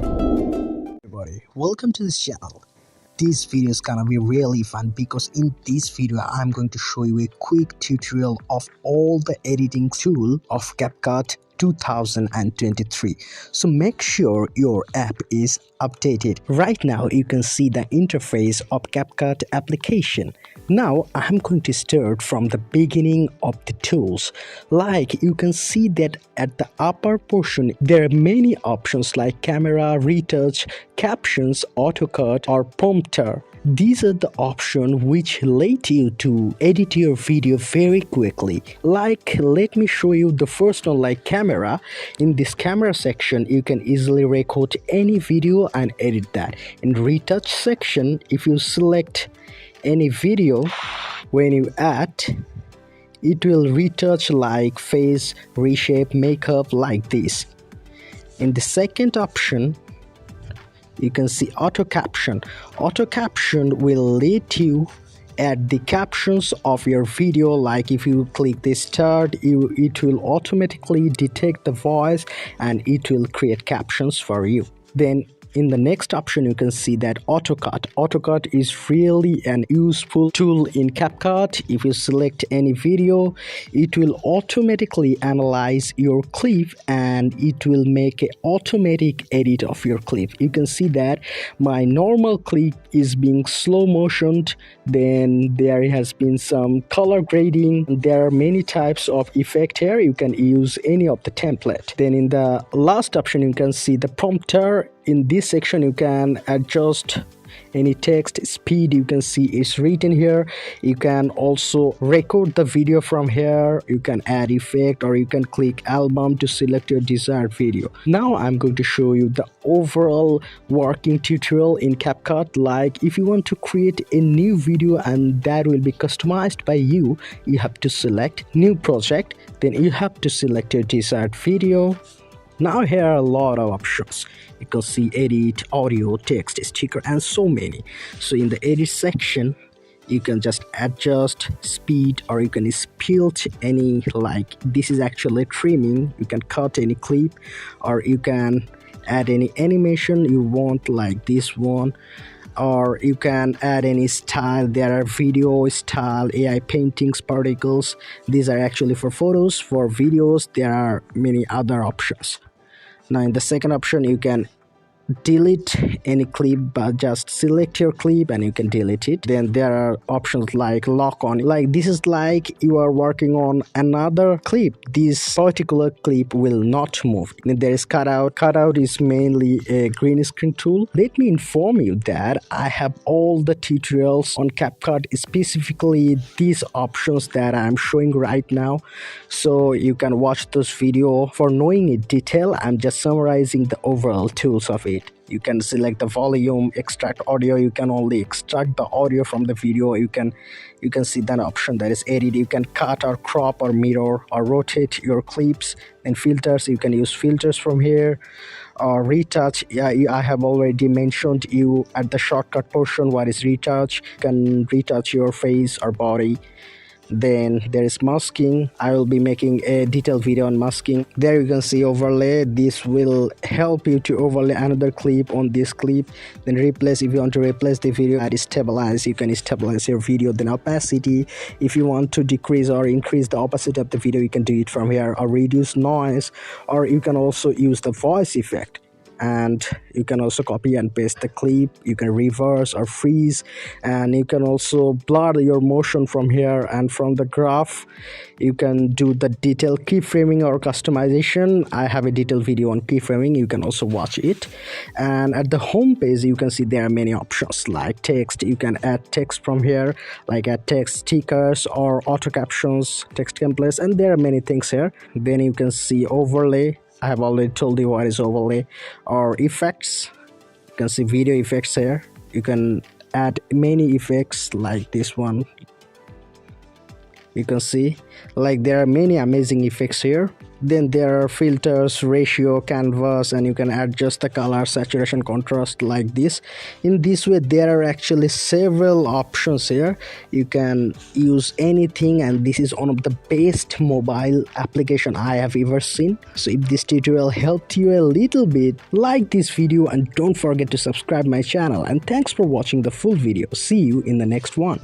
Everybody, welcome to this channel. This video is gonna be really fun because in this video I'm going to show you a quick tutorial of all the editing tool of CapCut 2023. So make sure your app is updated. Right now you can see the interface of CapCut application. Now I'm going to start from the beginning of the tools. Like you can see that at the upper portion there are many options like camera, retouch, captions, autocut or prompter. These are the options which let you to edit your video very quickly. Like let me show you the first one, like camera. In this camera section you can easily record any video and edit that. In retouch section, if you select any video, when you add, it will retouch like face, reshape, makeup like this. In the second option you can see auto caption. Auto caption will let you add the captions of your video. Like if you click this start, it will automatically detect the voice and it will create captions for you. Then in the next option you can see that autocut. Autocut is really an useful tool in CapCut. If you select any video, it will automatically analyze your clip and it will make an automatic edit of your clip. You can see that my normal clip is being slow motioned, then there has been some color grading. There are many types of effect here. You can use any of the template. Then in the last option you can see the prompter. In this section you can adjust any text speed. You can see it's written here. You can also record the video from here. You can add effect or you can click album to select your desired video. Now I'm going to show you the overall working tutorial in CapCut. Like if you want to create a new video and that will be customized by you, you have to select new project, then you have to select your desired video. Now here are a lot of options. You can see edit, audio, text, sticker and so many. So in the edit section you can just adjust speed or you can split any, like this is actually trimming. You can cut any clip or you can add any animation you want like this one, or you can add any style. There are video style, AI paintings, particles. These are actually for photos. For videos there are many other options. Now in the second option you can delete any clip, but just select your clip and you can delete it. Then there are options like lock on. Like this is like you are working on another clip. This particular clip will not move. Then there is cutout. Cutout is mainly a green screen tool. Let me inform you that I have all the tutorials on CapCut, specifically these options that I'm showing right now, so you can watch this video for knowing in detail. I'm just summarizing the overall tools of it. You can select the volume, extract audio. You can only extract the audio from the video. You can see that option that is edit. You can cut or crop or mirror or rotate your clips. And filters, you can use filters from here. Or retouch, yeah, I have already mentioned you at the shortcut portion what is retouch. You can retouch your face or body. Then there is masking. I will be making a detailed video on masking. There you can see overlay. This will help you to overlay another clip on this clip. Then replace, if you want to replace the video. Add stabilize, you can stabilize your video. Then opacity, if you want to decrease or increase the opacity of the video, you can do it from here. Or reduce noise, or you can also use the voice effect. And you can also copy and paste the clip. You can reverse or freeze, and you can also blur your motion from here. And from the graph you can do the detailed keyframing or customization. I have a detailed video on keyframing, you can also watch it. And at the home page you can see there are many options like text. You can add text from here, like add text, stickers or auto captions, text templates, and there are many things here. Then you can see overlay. I have already told you what is overlay. Or effects, you can see video effects here. You can add many effects like this one. You can see like there are many amazing effects here. Then there are filters, ratio, canvas, and you can adjust the color, saturation, contrast like this. In this way there are actually several options here. You can use anything, and this is one of the best mobile application I have ever seen. So if this tutorial helped you a little bit, like this video and don't forget to subscribe my channel, and thanks for watching the full video. See you in the next one.